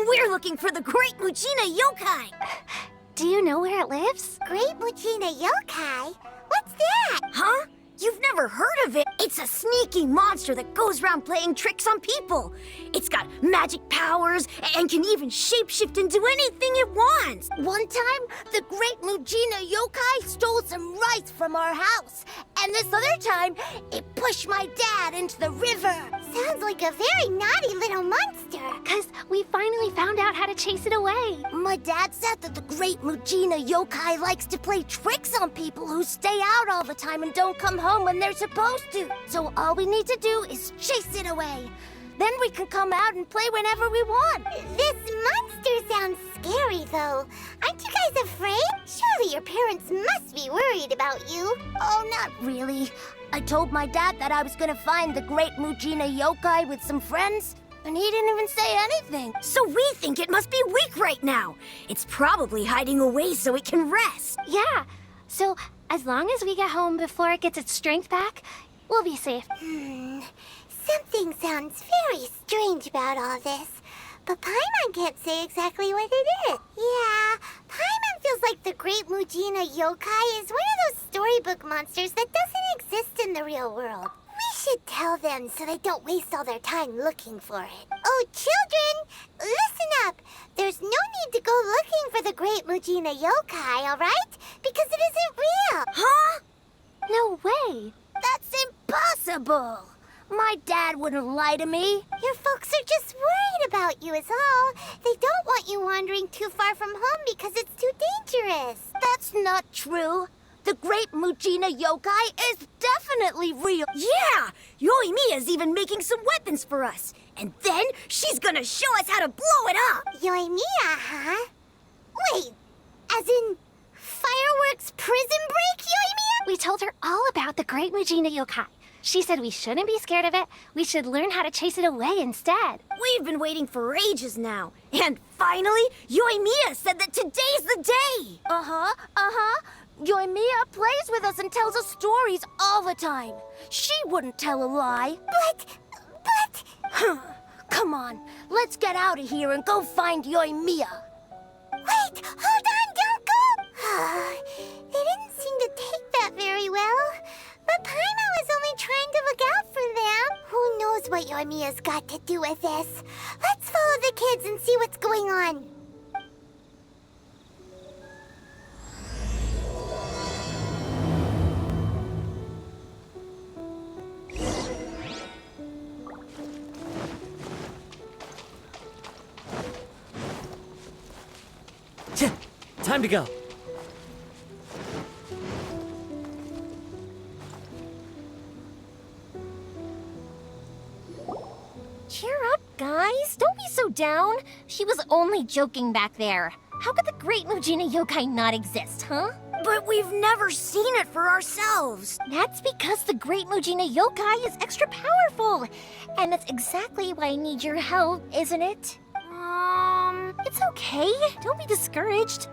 We're looking for the Great Mujina Yokai! Do you know where it lives? Great Mujina Yokai? What's that? Huh? You've never heard of it? It's a sneaky monster that goes around playing tricks on people. It's got magic powers and can even shapeshift into anything it wants. One time, the Great Mujina Yokai stole some rice from our house. And this other time, it pushed my dad into the river. Sounds like a very naughty little monster. Because we finally found out how to chase it away. My dad said that the Great Mujina Yokai likes to play tricks on people who stay out all the time and don't come home when they're supposed to. So all we need to do is chase it away. Then we can come out and play whenever we want. This monster sounds scary, though. Aren't you guys afraid? Surely your parents must be worried about you. Oh, not really. I told my dad that I was gonna find the Great Mujina Yokai with some friends, and he didn't even say anything. So we think it must be weak right now. It's probably hiding away so it can rest. Yeah. So as long as we get home before it gets its strength back, we'll be safe. Something sounds very strange about all this. But Paimon can't say exactly what it is. Yeah, Paimon feels like the Great Mujina Yokai is one of those storybook monsters that doesn't exist in the real world. We should tell them so they don't waste all their time looking for it. Oh, children, listen up. There's no need to go looking for the Great Mujina Yokai, all right? Because it isn't real. Huh? No way. That's impossible. My dad wouldn't lie to me. Your folks are just worried about you is all. They don't want you wandering too far from home because it's too dangerous. That's not true. The Great Mujina Yokai is definitely real. Yeah! Yoimiya's even making some weapons for us. And then she's gonna show us how to blow it up. Yoimiya, huh? Wait, as in fireworks prison break, Yoimiya? We told her all about the Great Mujina Yokai. She said we shouldn't be scared of it. We should learn how to chase it away instead. We've been waiting for ages now. And finally, Yoimiya said that today's the day. Yoimiya plays with us and tells us stories all the time. She wouldn't tell a lie. But... Come on, let's get out of here and go find Yoimiya. Wait, hold on, don't go! They didn't seem to take that very well. But Paimon was only trying to look out for them. Who knows what Yoimiya's got to do with this? Let's follow the kids and see what's going on. Time to go. Cheer up, guys. Don't be so down. She was only joking back there. How could the Great Mujina Yokai not exist, huh? But we've never seen it for ourselves. That's because the Great Mujina Yokai is extra powerful. And that's exactly why I need your help, isn't it? It's okay. Don't be discouraged.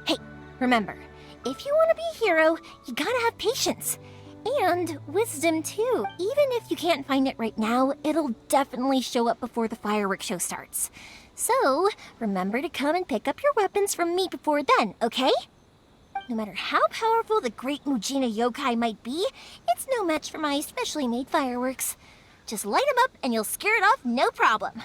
Hey, remember, if you want to be a hero, you gotta have patience. And wisdom, too. Even if you can't find it right now, it'll definitely show up before the fireworks show starts. So, remember to come and pick up your weapons from me before then, okay? No matter how powerful the Great Mujina Yokai might be, it's no match for my specially made fireworks. Just light them up and you'll scare it off no problem.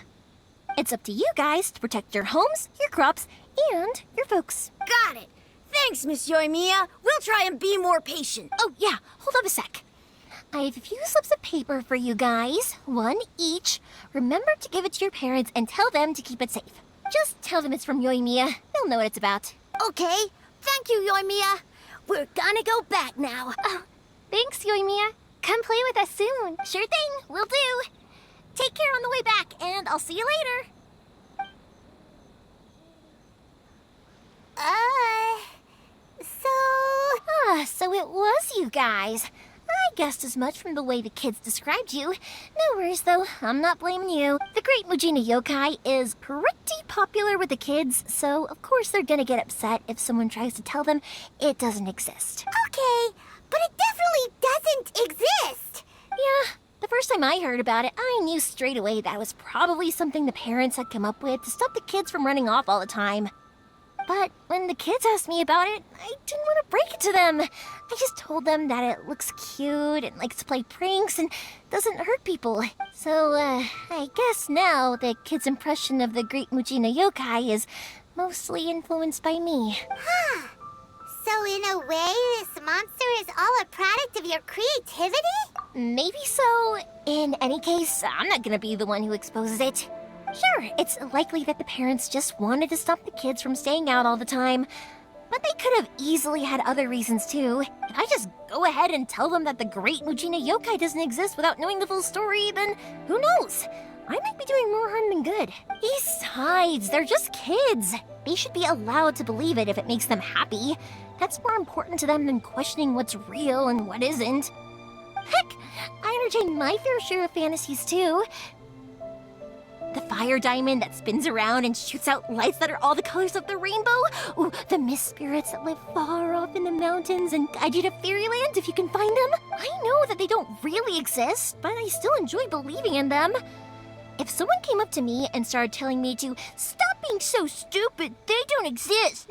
It's up to you guys to protect your homes, your crops, and your folks. Got it. Thanks, Miss Yoimiya. We'll try and be more patient. Oh, yeah. Hold up a sec. I have a few slips of paper for you guys. One each. Remember to give it to your parents and tell them to keep it safe. Just tell them it's from Yoimiya. They'll know what it's about. Okay, thank you, Yoimiya. We're gonna go back now. Oh, thanks, Yoimiya. Come play with us soon. Sure thing. Will do. Take care on the way back, and I'll see you later. So it was you guys. I guessed as much from the way the kids described you. No worries, though. I'm not blaming you. The Great Mujina Yokai is pretty popular with the kids, so of course they're gonna get upset if someone tries to tell them it doesn't exist. Okay, but it definitely doesn't exist. Yeah, The first time I heard about it, I knew straight away that it was probably something the parents had come up with to stop the kids from running off all the time. But when the kids asked me about it, I didn't want to break it to them. I just told them that it looks cute and likes to play pranks and doesn't hurt people. So, I guess now the kids' impression of the Great Mujina Yokai is mostly influenced by me. Huh. So in a way, this monster is all a product of your creativity? Maybe so. In any case, I'm not gonna be the one who exposes it. Sure, it's likely that the parents just wanted to stop the kids from staying out all the time. But they could have easily had other reasons too. If I just go ahead and tell them that the Great Mujina Yokai doesn't exist without knowing the full story, then who knows? I might be doing more harm than good. Besides, they're just kids. They should be allowed to believe it if it makes them happy. That's more important to them than questioning what's real and what isn't. Heck, I entertain my fair share of fantasies too. The fire diamond that spins around and shoots out lights that are all the colors of the rainbow. Ooh, the mist spirits that live far off in the mountains and guide you to fairyland if you can find them. I know that they don't really exist, but I still enjoy believing in them. If someone came up to me and started telling me to stop being so stupid, they don't exist,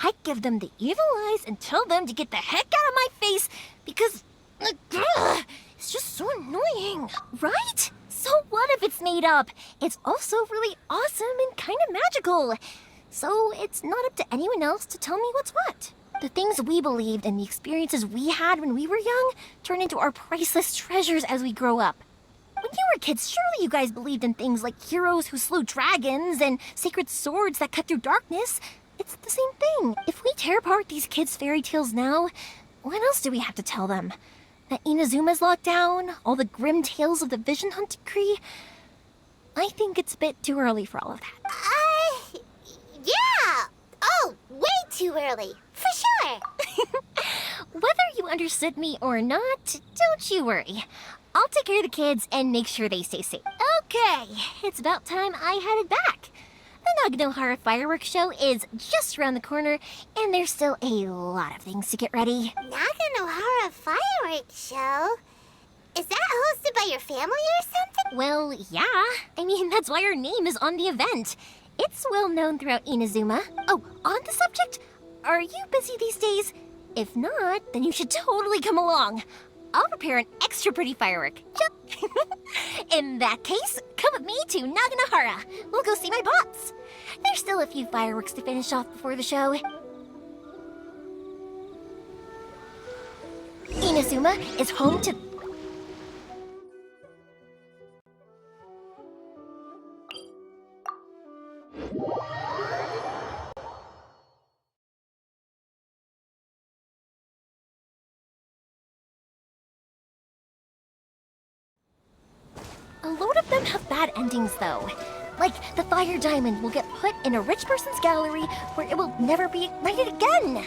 I'd give them the evil eyes and tell them to get the heck out of my face because it's just so annoying, right? So what if it's made up? It's also really awesome and kind of magical. So it's not up to anyone else to tell me what's what. The things we believed and the experiences we had when we were young turn into our priceless treasures as we grow up. When you were kids, surely you guys believed in things like heroes who slew dragons and sacred swords that cut through darkness. It's the same thing. If we tear apart these kids' fairy tales now, what else do we have to tell them? That Inazuma's locked down? All the grim tales of the Vision Hunt decree? I think it's a bit too early for all of that. Yeah! Oh, way too early. For sure. Whether you understood me or not, don't you worry. I'll take care of the kids and make sure they stay safe. Okay, it's about time I headed back. The Naganohara fireworks show is just around the corner, and there's still a lot of things to get ready. Naganohara fireworks show? Is that hosted by your family or something? Well, yeah. I mean, that's why our name is on the event. It's well known throughout Inazuma. Oh, on the subject, are you busy these days? If not, then you should totally come along. I'll prepare an extra pretty firework. In that case, come with me to Naganohara. We'll go see my pops. There's still a few fireworks to finish off before the show. Inazuma is home to... A load of them have bad endings, though. Like, the fire diamond will get put in a rich person's gallery where it will never be ignited again.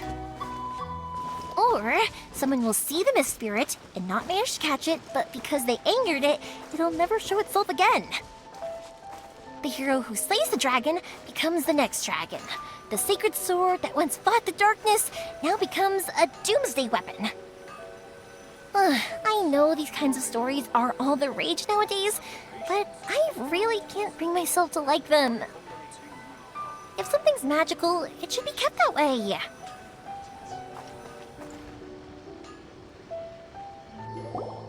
Or, someone will see the mist spirit and not manage to catch it, but because they angered it, it'll never show itself again. The hero who slays the dragon becomes the next dragon. The sacred sword that once fought the darkness now becomes a doomsday weapon. I know these kinds of stories are all the rage nowadays, but I really can't bring myself to like them. If something's magical, it should be kept that way.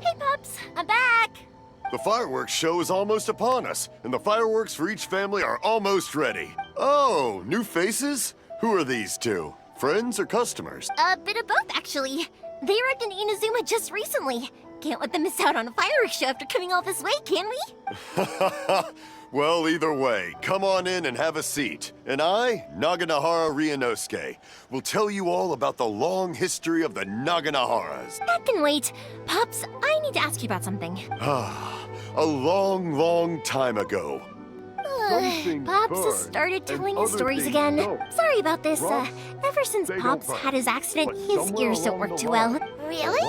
Hey, Pops, I'm back! The fireworks show is almost upon us, and the fireworks for each family are almost ready. Oh, new faces? Who are these two? Friends or customers? A bit of both, actually. They arrived in Inazuma just recently. Can't let them miss out on a fireworks show after coming all this way, can we? Well, either way, come on in and have a seat. And I, Naganohara Ryunosuke, will tell you all about the long history of the Naganoharas. That can wait. Pops, I need to ask you about something. A long, long time ago. Pops has started telling his stories again. Sorry about this. Ever since Pops had his accident, his ears don't work too well. Really?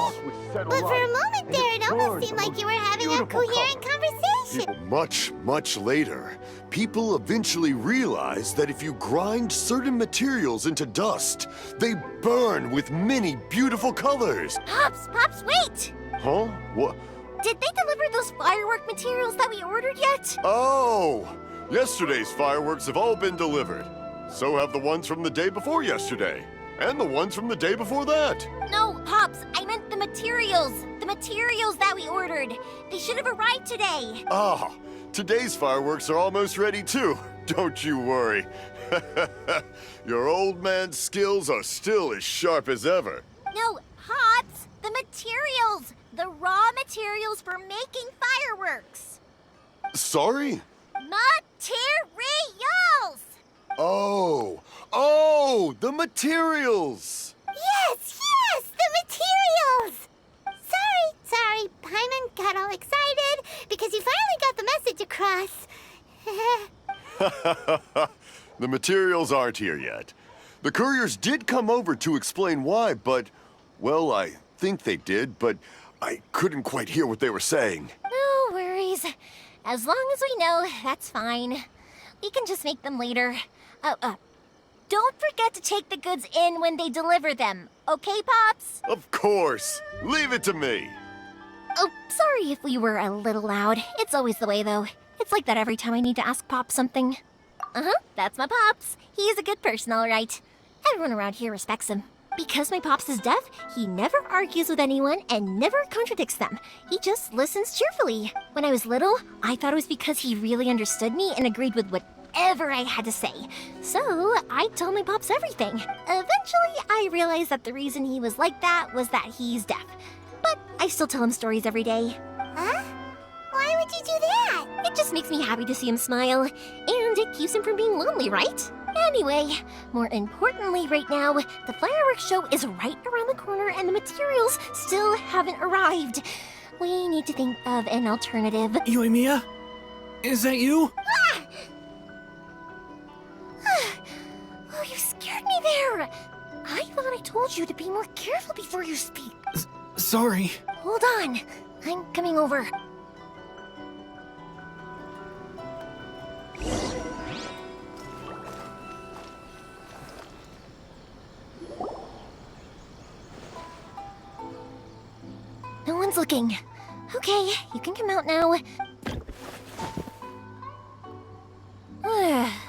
But for a moment there, it almost seemed like you were having a coherent conversation. Much, much later, people eventually realized that if you grind certain materials into dust, they burn with many beautiful colors. Pops, wait! Huh? What? Did they deliver those firework materials that we ordered yet? Oh! Yesterday's fireworks have all been delivered. So have the ones from the day before yesterday. And the ones from the day before that. No, Pops, I meant the materials. The materials that we ordered. They should have arrived today. Ah, today's fireworks are almost ready too. Don't you worry. Your old man's skills are still as sharp as ever. No, Pops, the materials. The raw materials for making fireworks. Sorry? Materials! Oh, the materials! Yes, the materials! Sorry, Paimon got all excited because he finally got the message across. The materials aren't here yet. The couriers did come over to explain why, but, well, I think they did, but I couldn't quite hear what they were saying. No worries. As long as we know, that's fine. We can just make them later. Don't forget to take the goods in when they deliver them, okay, Pops? Of course. Leave it to me. Oh, sorry if we were a little loud. It's always the way, though. It's like that every time I need to ask Pops something. That's my Pops. He's a good person, all right. Everyone around here respects him. Because my Pops is deaf, he never argues with anyone and never contradicts them. He just listens cheerfully. When I was little, I thought it was because he really understood me and agreed with whatever I had to say. So I told my Pops everything. Eventually, I realized that the reason he was like that was that he's deaf. But I still tell him stories every day. Huh? Why would you do that? It just makes me happy to see him smile, and it keeps him from being lonely, right? Anyway, more importantly right now, the fireworks show is right around the corner and the materials still haven't arrived. We need to think of an alternative. Yomiya? Is that you? Oh, you scared me there! I thought I told you to be more careful before you speak. Sorry. Hold on, I'm coming over. No one's looking. Okay, you can come out now.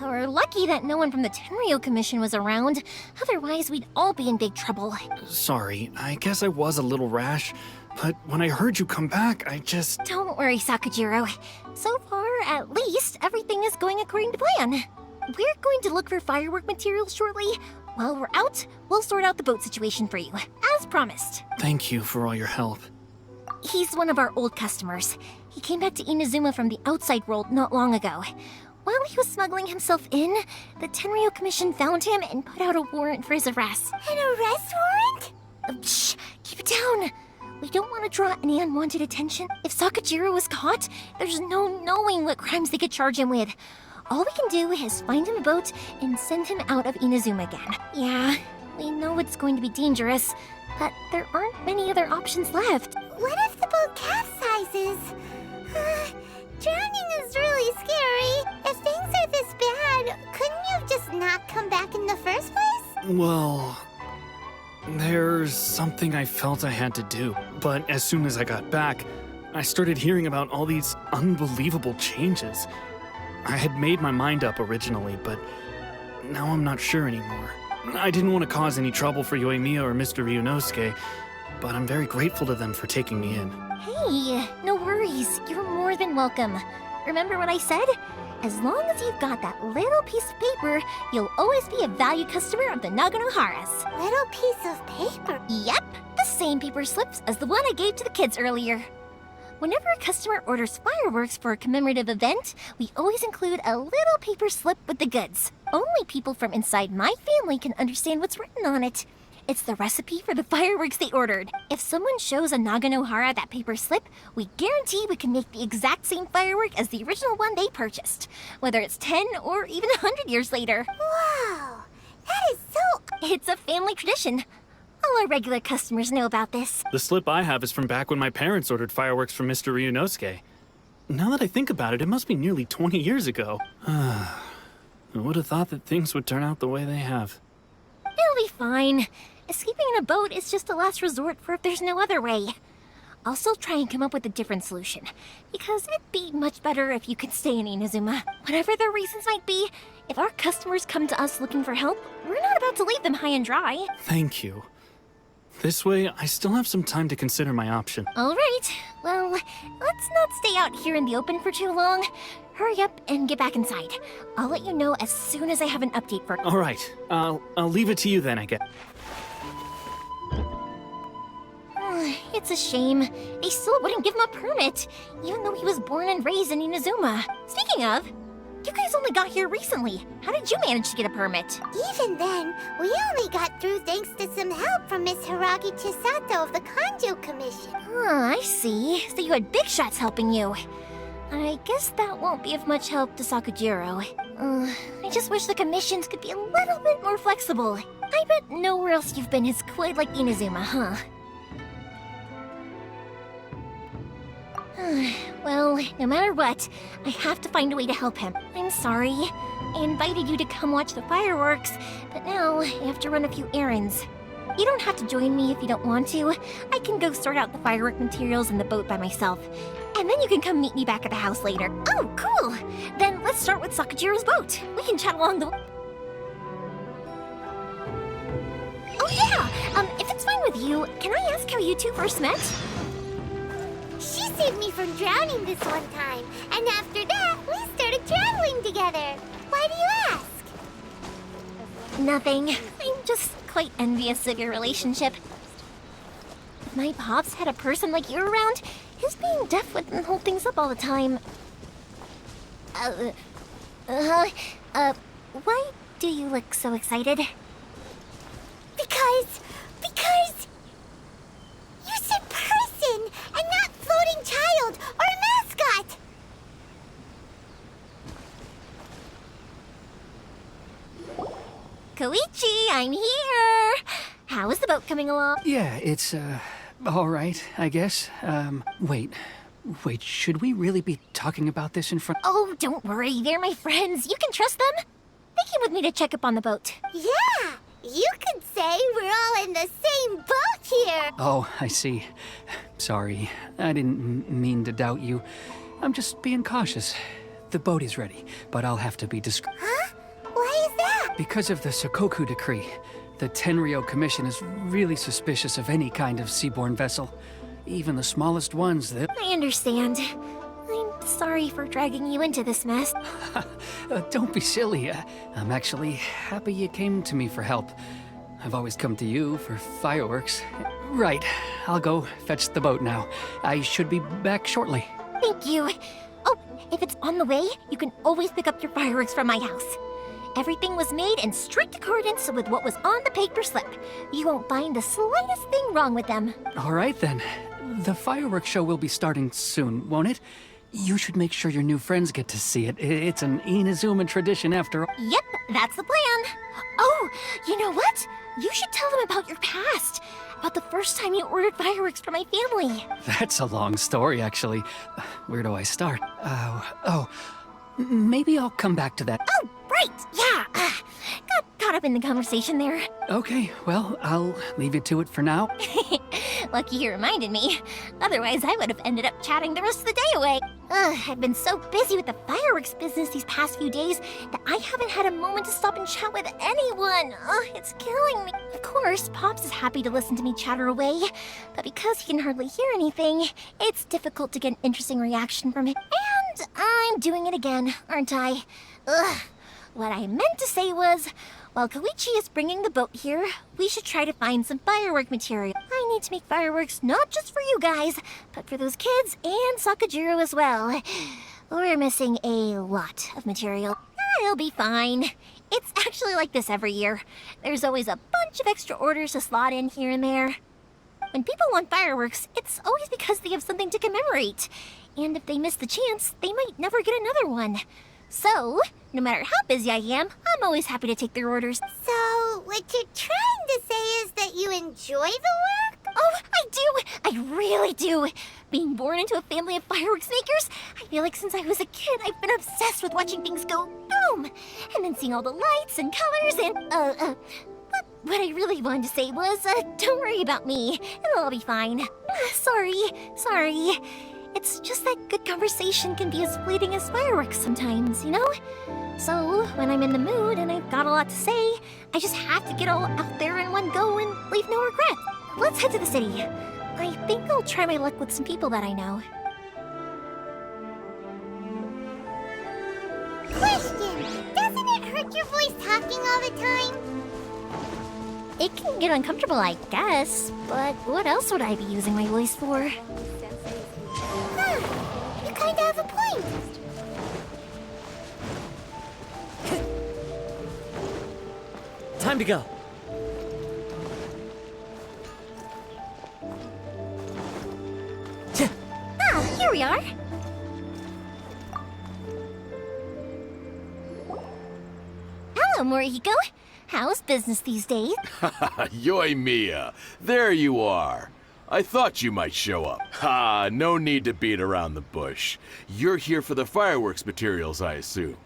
We're lucky that no one from the Tenryo Commission was around. Otherwise, we'd all be in big trouble. Sorry, I guess I was a little rash, but when I heard you come back, I just... Don't worry, Sakajiro. So far, at least, everything is going according to plan. We're going to look for firework materials shortly. While we're out, we'll sort out the boat situation for you, as promised. Thank you for all your help. He's one of our old customers. He came back to Inazuma from the outside world not long ago. While he was smuggling himself in, the Tenryo Commission found him and put out a warrant for his arrest. An arrest warrant? Shh! Keep it down! We don't want to draw any unwanted attention. If Sakajiro was caught, there's no knowing what crimes they could charge him with. All we can do is find him a boat and send him out of Inazuma again. Yeah, we know it's going to be dangerous, but there aren't many other options left. What if the boat capsizes? Drowning is really scary. If things are this bad, couldn't you have just not come back in the first place? Well... there's something I felt I had to do. But as soon as I got back, I started hearing about all these unbelievable changes. I had made my mind up originally, but now I'm not sure anymore. I didn't want to cause any trouble for Yoimiya or Mr. Ryunosuke, but I'm very grateful to them for taking me in. Hey, no worries. You're more than welcome. Remember what I said? As long as you've got that little piece of paper, you'll always be a valued customer of the Naganoharas. Little piece of paper? Yep, the same paper slips as the one I gave to the kids earlier. Whenever a customer orders fireworks for a commemorative event, we always include a little paper slip with the goods. Only people from inside my family can understand what's written on it. It's the recipe for the fireworks they ordered. If someone shows a Naganohara that paper slip, we guarantee we can make the exact same firework as the original one they purchased, whether it's 10 or even 100 years later. Wow, that is so... It's a family tradition. All our regular customers know about this. The slip I have is from back when my parents ordered fireworks from Mr. Ryunosuke. Now that I think about it, it must be nearly 20 years ago. I would have thought that things would turn out the way they have. It'll be fine. Escaping in a boat is just a last resort for if there's no other way. I'll still try and come up with a different solution, because it'd be much better if you could stay in Inazuma. Whatever their reasons might be, if our customers come to us looking for help, we're not about to leave them high and dry. Thank you. This way, I still have some time to consider my option. All right, well, let's not stay out here in the open for too long. Hurry up and get back inside. I'll let you know as soon as I have an update for... All right, I'll leave it to you then, I guess. It's a shame. They still wouldn't give him a permit, even though he was born and raised in Inazuma. Speaking of, you guys only got here recently. How did you manage to get a permit? Even then, we only got through thanks to some help from Miss Hiragi Chisato of the Kanjo Commission. I see. So you had big shots helping you. I guess that won't be of much help to Sakujiro. I just wish the commissions could be a little bit more flexible. I bet nowhere else you've been is quite like Inazuma, huh? Well, no matter what, I have to find a way to help him. I'm sorry. I invited you to come watch the fireworks, but now I have to run a few errands. You don't have to join me if you don't want to. I can go sort out the firework materials in the boat by myself. And then you can come meet me back at the house later. Oh, cool! Then let's start with Sakujiro's boat. We can chat along the... Oh yeah! If it's fine with you, can I ask how you two first met? She saved me from drowning this one time, and after that, we started traveling together. Why do you ask? Nothing. I'm just quite envious of your relationship. If my pops had a person like you around, his being deaf wouldn't hold things up all the time. Why do you look so excited? Because you said person and not floating child or mascot. Koichi, I'm here! How is the boat coming along? Yeah, it's, all right, I guess. Wait, should we really be talking about this in front? Oh, don't worry, they're my friends. You can trust them. They came with me to check up on the boat. Yeah, you could say we're all in the same boat here. Oh, I see. Sorry, I didn't mean to doubt you. I'm just being cautious. The boat is ready, but I'll have to be discreet. Huh? Why is that? Because of the Sokoku decree, the Tenryou Commission is really suspicious of any kind of seaborne vessel. Even the smallest ones that... I understand. I'm sorry for dragging you into this mess. Don't be silly. I'm actually happy you came to me for help. I've always come to you for fireworks. Right, I'll go fetch the boat now. I should be back shortly. Thank you. Oh, if it's on the way, you can always pick up your fireworks from my house. Everything was made in strict accordance with what was on the paper slip. You won't find the slightest thing wrong with them. All right then. The fireworks show will be starting soon, won't it? You should make sure your new friends get to see it. It's an Inazuma tradition after all. Yep, that's the plan. Oh, you know what? You should tell them about your past. About the first time you ordered fireworks for my family. That's a long story, actually. Where do I start? Maybe I'll come back to that. Oh, right, yeah. Got caught up in the conversation there. Okay, well, I'll leave you to it for now. Lucky you reminded me. Otherwise, I would have ended up chatting the rest of the day away. I've been so busy with the fireworks business these past few days that I haven't had a moment to stop and chat with anyone. It's killing me. Of course, Pops is happy to listen to me chatter away, but because he can hardly hear anything, it's difficult to get an interesting reaction from him. And I'm doing it again, aren't I? What I meant to say was, while Koichi is bringing the boat here, we should try to find some firework material. I need to make fireworks not just for you guys, but for those kids and Sakujiro as well. We're missing a lot of material. It'll be fine. It's actually like this every year. There's always a bunch of extra orders to slot in here and there. When people want fireworks, it's always because they have something to commemorate. And if they miss the chance, they might never get another one. So, no matter how busy I am, I'm always happy to take their orders. So, what you're trying to say is that you enjoy the work? Oh, I do! I really do! Being born into a family of fireworks makers, I feel like since I was a kid, I've been obsessed with watching things go boom! And then seeing all the lights and colors and, but what I really wanted to say was, don't worry about me. It'll all be fine. Sorry. It's just that good conversation can be as fleeting as fireworks sometimes, you know? So, when I'm in the mood and I've got a lot to say, I just have to get all out there in one go and leave no regret. Let's head to the city. I think I'll try my luck with some people that I know. Question! Doesn't it hurt your voice talking all the time? It can get uncomfortable, I guess, but what else would I be using my voice for? Huh. You kinda have a point. Time to go. Ah, here we are. Hello, Morihiko. How's business these days? Yomiya, there you are. I thought you might show up. Ha, no need to beat around the bush. You're here for the fireworks materials, I assume.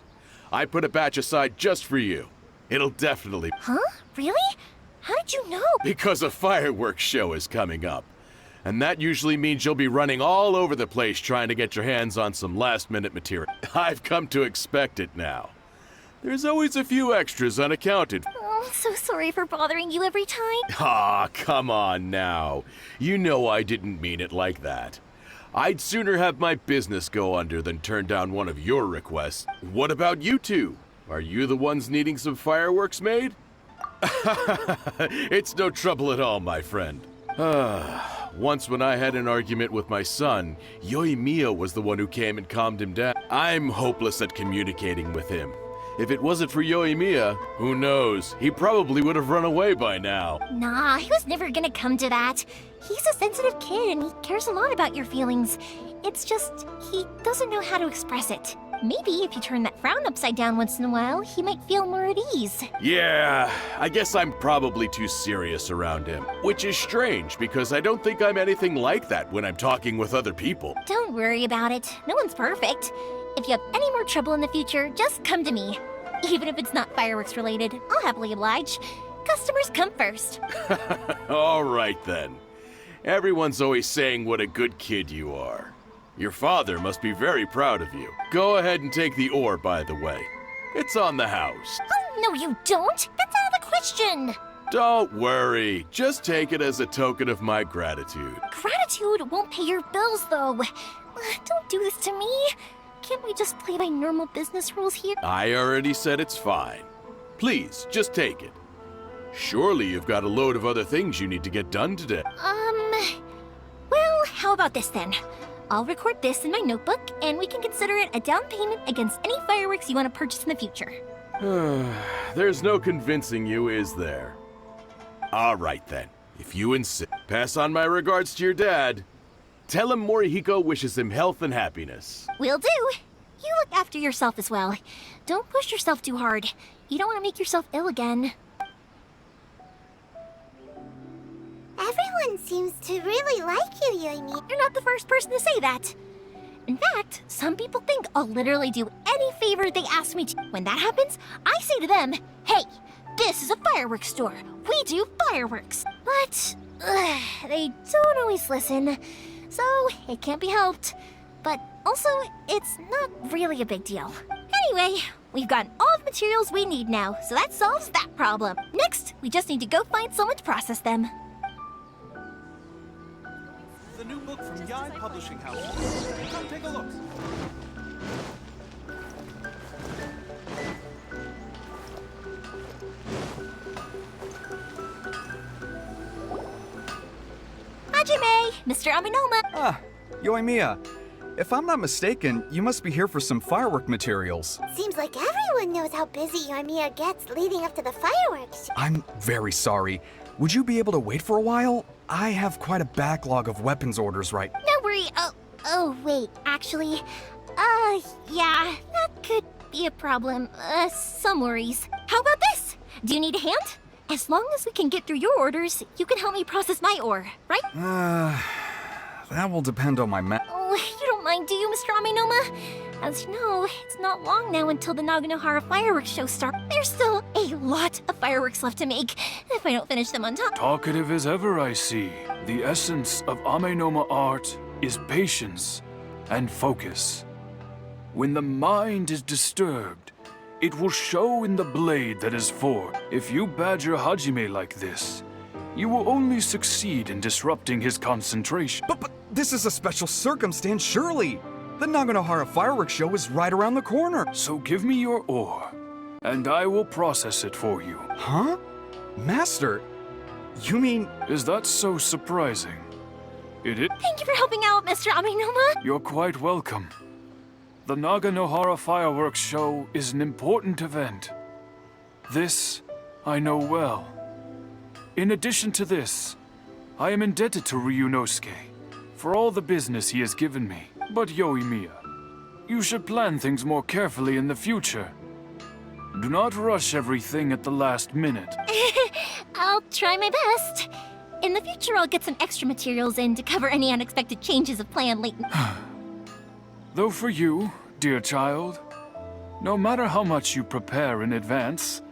I put a batch aside just for you. It'll definitely... Huh? Really? How did you know? Because a fireworks show is coming up. And that usually means you'll be running all over the place trying to get your hands on some last-minute material. I've come to expect it now. There's always a few extras unaccounted. Oh, I'm so sorry for bothering you every time. Ah, come on now. You know I didn't mean it like that. I'd sooner have my business go under than turn down one of your requests. What about you two? Are you the ones needing some fireworks made? It's no trouble at all, my friend. Once when I had an argument with my son, Yomiya was the one who came and calmed him down. I'm hopeless at communicating with him. If it wasn't for Yomiya, who knows? He probably would have run away by now. Nah, he was never gonna come to that. He's a sensitive kid and he cares a lot about your feelings. It's just, he doesn't know how to express it. Maybe if you turn that frown upside down once in a while, he might feel more at ease. Yeah, I guess I'm probably too serious around him. Which is strange, because I don't think I'm anything like that when I'm talking with other people. Don't worry about it. No one's perfect. If you have any more trouble in the future, just come to me. Even if it's not fireworks related, I'll happily oblige. Customers come first. All right then. Everyone's always saying what a good kid you are. Your father must be very proud of you. Go ahead and take the ore, by the way. It's on the house. Oh, no you don't! That's out of the question! Don't worry. Just take it as a token of my gratitude. Gratitude won't pay your bills, though. Don't do this to me. Can't we just play by normal business rules here? I already said it's fine. Please, just take it. Surely you've got a load of other things you need to get done today. Well, how about this then? I'll record this in my notebook, and we can consider it a down payment against any fireworks you want to purchase in the future. There's no convincing you, is there? All right then, if you insist. Pass on my regards to your dad. Tell him Morihiko wishes him health and happiness. Will do. You look after yourself as well. Don't push yourself too hard. You don't want to make yourself ill again. Everyone seems to really like you, Yomi. You're not the first person to say that. In fact, some people think I'll literally do any favor they ask me to. When that happens, I say to them, hey, this is a fireworks store. We do fireworks. But they don't always listen. So it can't be helped. But also, it's not really a big deal. Anyway, we've gotten all the materials we need now, so that solves that problem. Next, we just need to go find someone to process them. The new book from Yai Publishing House. Come take a look. Hajime, Mr. Aminoma. Ah, Yoimiya. If I'm not mistaken, you must be here for some firework materials. Seems like everyone knows how busy Yomiya gets leading up to the fireworks. I'm very sorry. Would you be able to wait for a while? I have quite a backlog of weapons orders right. No worry. Oh, wait, actually, yeah, that could be a problem. Some worries. How about this? Do you need a hand? As long as we can get through your orders, you can help me process my ore, right? That will depend on my Oh, you don't mind, do you, Mr. Aminoma? As you know, it's not long now until the Naganohara fireworks show starts. There's still a lot of fireworks left to make if I don't finish them on time. Talkative as ever, I see. The essence of Amenoma art is patience and focus. When the mind is disturbed, it will show in the blade that is forged. If you badger Hajime like this, you will only succeed in disrupting his concentration. But this is a special circumstance, surely. The Naganohara fireworks show is right around the corner. So give me your ore, and I will process it for you. Huh? Master, you mean... Is that so surprising? It is. Thank you for helping out, Mr. Amenoma. You're quite welcome. The Naganohara fireworks show is an important event. This I know well. In addition to this, I am indebted to Ryunosuke for all the business he has given me. But Yomiya, you should plan things more carefully in the future. Do not rush everything at the last minute. I'll try my best. In the future, I'll get some extra materials in to cover any unexpected changes of plan late. Though for you, dear child, no matter how much you prepare in advance,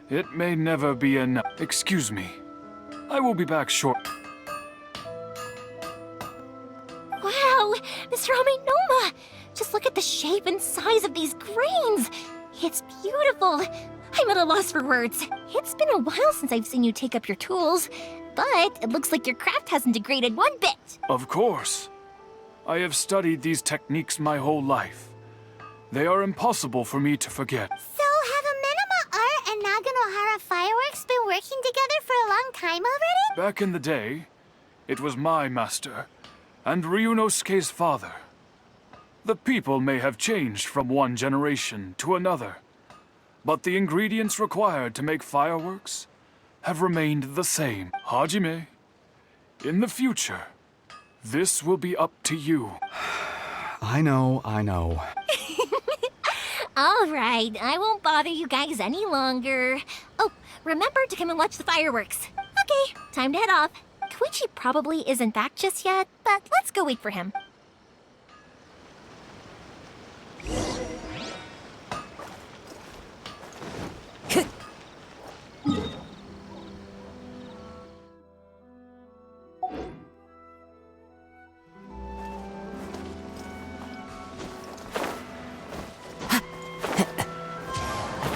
it may never be enough. Excuse me. I will be back short. Wow, Mr. Amenoma! Just look at the shape and size of these grains! It's beautiful! I'm at a loss for words. It's been a while since I've seen you take up your tools, but it looks like your craft hasn't degraded one bit. Of course. I have studied these techniques my whole life. They are impossible for me to forget. So have Amenoma Art and Naganohara Fireworks been working together for a long time already? Back in the day, it was my master and Ryunosuke's father. The people may have changed from one generation to another, but the ingredients required to make fireworks have remained the same. Hajime, in the future, this will be up to you. I know. All right, I won't bother you guys any longer. Oh, remember to come and watch the fireworks. Okay, time to head off. Koichi probably isn't back just yet, but let's go wait for him.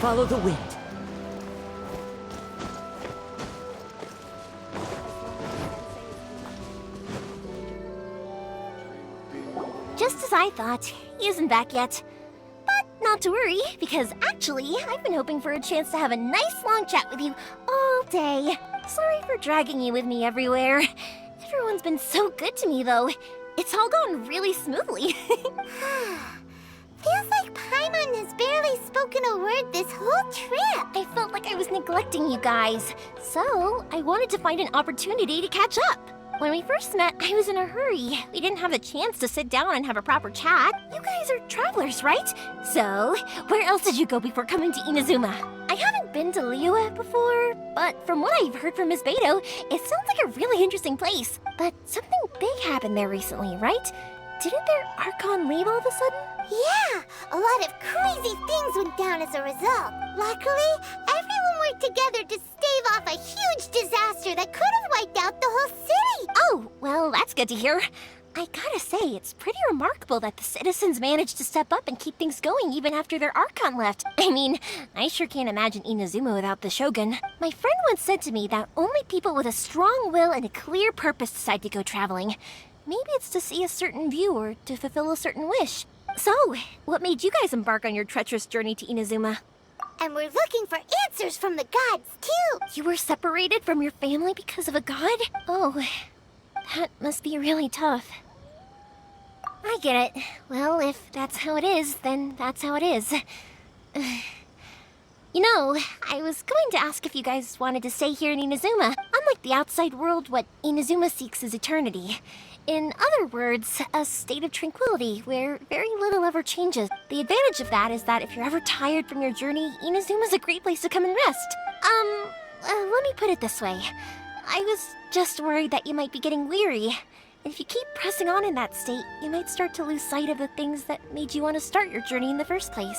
Follow the wind. Just as I thought, he isn't back yet. But not to worry, because actually, I've been hoping for a chance to have a nice long chat with you all day. Sorry for dragging you with me everywhere. Everyone's been so good to me, though. It's all gone really smoothly. Feels like Paimon has barely spoken a word this whole trip. I felt like I was neglecting you guys, so I wanted to find an opportunity to catch up. When we first met, I was in a hurry. We didn't have the chance to sit down and have a proper chat. You guys are travelers, right? So, where else did you go before coming to Inazuma? I haven't been to Liyue before, but from what I've heard from Miss Beto, it sounds like a really interesting place. But something big happened there recently, right? Didn't their Archon leave all of a sudden? Yeah, a lot of crazy things went down as a result. Luckily, everyone worked together to stave off a huge disaster that could have wiped out the whole city. Oh, well, that's good to hear. I gotta say, it's pretty remarkable that the citizens managed to step up and keep things going even after their Archon left. I mean, I sure can't imagine Inazuma without the Shogun. My friend once said to me that only people with a strong will and a clear purpose decide to go traveling. Maybe it's to see a certain view or to fulfill a certain wish. So, what made you guys embark on your treacherous journey to Inazuma? And we're looking for answers from the gods, too. You were separated from your family because of a god? Oh, that must be really tough. I get it. Well, if that's how it is, then that's how it is. You know, I was going to ask if you guys wanted to stay here in Inazuma. Unlike the outside world, what Inazuma seeks is eternity. In other words, a state of tranquility where very little ever changes. The advantage of that is that if you're ever tired from your journey, Inazuma's a great place to come and rest. Let me put it this way. I was just worried that you might be getting weary. And if you keep pressing on in that state, you might start to lose sight of the things that made you want to start your journey in the first place.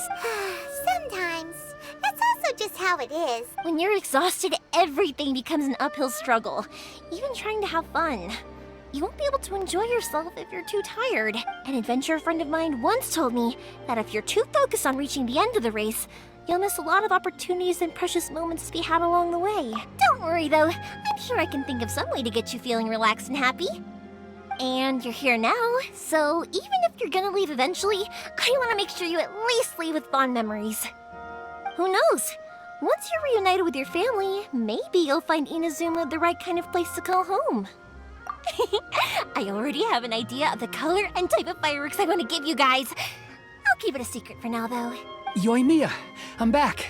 Sometimes. That's also just how it is. When you're exhausted, everything becomes an uphill struggle, even trying to have fun. You won't be able to enjoy yourself if you're too tired. An adventure friend of mine once told me that if you're too focused on reaching the end of the race, you'll miss a lot of opportunities and precious moments to be had along the way. Don't worry though, I'm sure I can think of some way to get you feeling relaxed and happy. And you're here now, so even if you're gonna leave eventually, I want to make sure you at least leave with fond memories. Who knows? Once you're reunited with your family, maybe you'll find Inazuma the right kind of place to call home. I already have an idea of the color and type of fireworks I want to give you guys. I'll keep it a secret for now, though. Yoimiya, I'm back.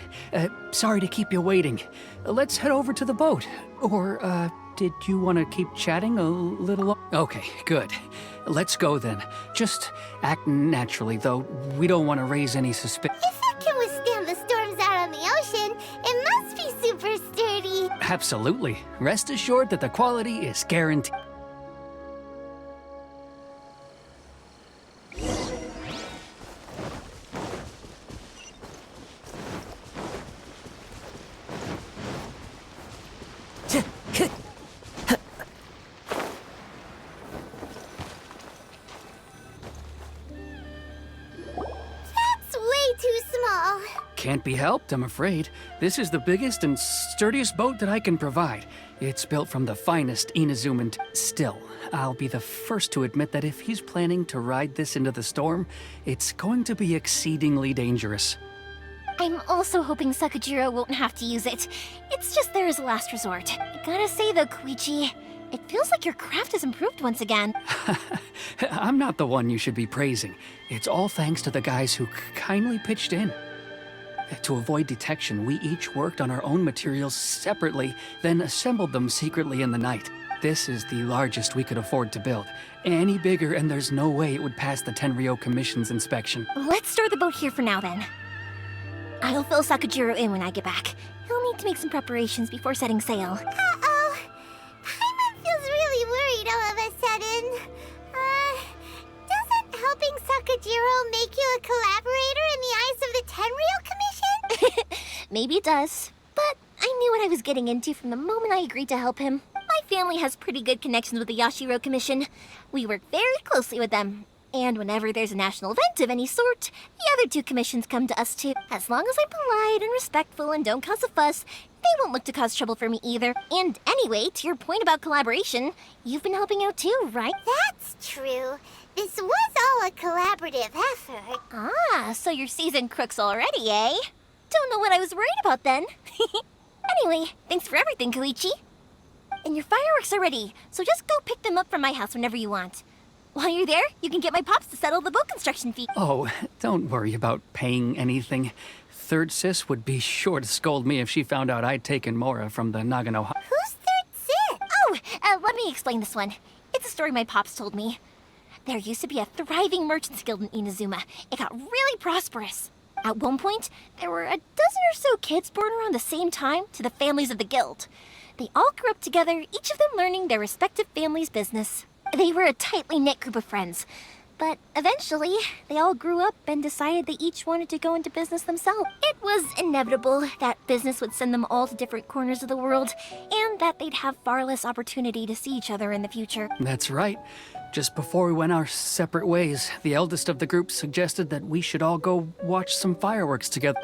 Sorry to keep you waiting. Let's head over to the boat. Or, did you want to keep chatting a little? Okay, good. Let's go then. Just act naturally, though. We don't want to raise any suspicion. If it can withstand the storms out on the ocean, it must be super sturdy. Absolutely. Rest assured that the quality is guaranteed. Can't be helped, I'm afraid. This is the biggest and sturdiest boat that I can provide. It's built from the finest Inazuman. Still, I'll be the first to admit that if he's planning to ride this into the storm, it's going to be exceedingly dangerous. I'm also hoping Sakajiro won't have to use it. It's just there as a last resort. I gotta say though, Koichi, it feels like your craft has improved once again. I'm not the one you should be praising. It's all thanks to the guys who kindly pitched in. To avoid detection, we each worked on our own materials separately, then assembled them secretly in the night. This is the largest we could afford to build. Any bigger, and there's no way it would pass the Tenryou Commission's inspection. Let's store the boat here for now, then. I'll fill Sakajiro in when I get back. He'll need to make some preparations before setting sail. Uh-oh. Paimon feels really worried all of a sudden. Doesn't helping Sakajiro make you a collaborator in the eyes of the Tenryou Commission? Maybe it does, but I knew what I was getting into from the moment I agreed to help him. My family has pretty good connections with the Yashiro Commission. We work very closely with them. And whenever there's a national event of any sort, the other two commissions come to us too. As long as I'm polite and respectful and don't cause a fuss, they won't look to cause trouble for me either. And anyway, to your point about collaboration, you've been helping out too, right? That's true. This was all a collaborative effort. Ah, so you're seasoned crooks already, eh? Don't know what I was worried about then. Anyway, thanks for everything, Koichi. And your fireworks are ready, so just go pick them up from my house whenever you want. While you're there, you can get my pops to settle the boat construction fee. Oh, don't worry about paying anything. Third Sis would be sure to scold me if she found out I'd taken Mora from the Nagano. Who's Third Sis? Oh, let me explain this one. It's a story my pops told me. There used to be a thriving merchants guild in Inazuma. It got really prosperous. At one point, there were a dozen or so kids born around the same time to the families of the guild. They all grew up together, each of them learning their respective family's business. They were a tightly knit group of friends. But eventually, they all grew up and decided they each wanted to go into business themselves. It was inevitable that business would send them all to different corners of the world, and that they'd have far less opportunity to see each other in the future. That's right. Just before we went our separate ways, the eldest of the group suggested that we should all go watch some fireworks together.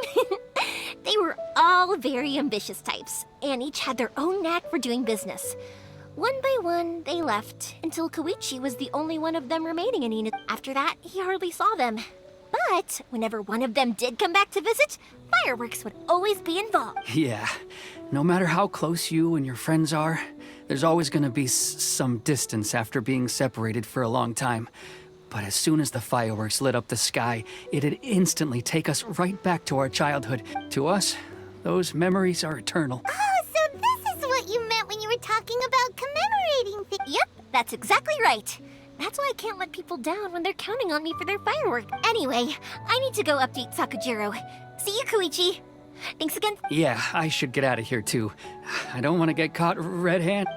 They were all very ambitious types, and each had their own knack for doing business. One by one, they left, until Koichi was the only one of them remaining in Ina. After that, he hardly saw them. But whenever one of them did come back to visit, fireworks would always be involved. Yeah, no matter how close you and your friends are, there's always going to be some distance after being separated for a long time. But as soon as the fireworks lit up the sky, it'd instantly take us right back to our childhood. To us, those memories are eternal. Oh, so this is what you meant when you were talking about commemorating things. Yep, that's exactly right. That's why I can't let people down when they're counting on me for their firework. Anyway, I need to go update Sakajiro. See you, Koichi. Thanks again. Yeah, I should get out of here too. I don't want to get caught red-handed.